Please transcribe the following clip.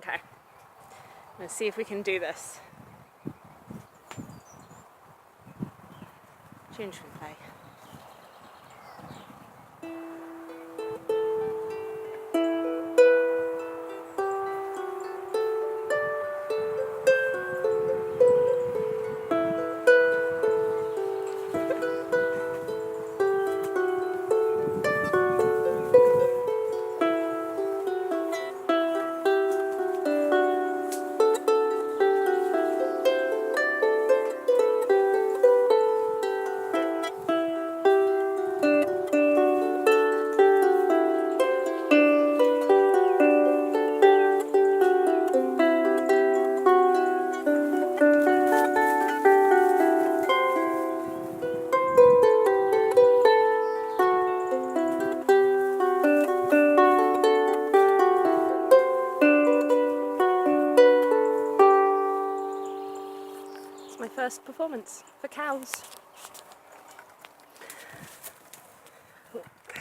Okay, let's see if we can do this. Tune should play. My first performance for cows.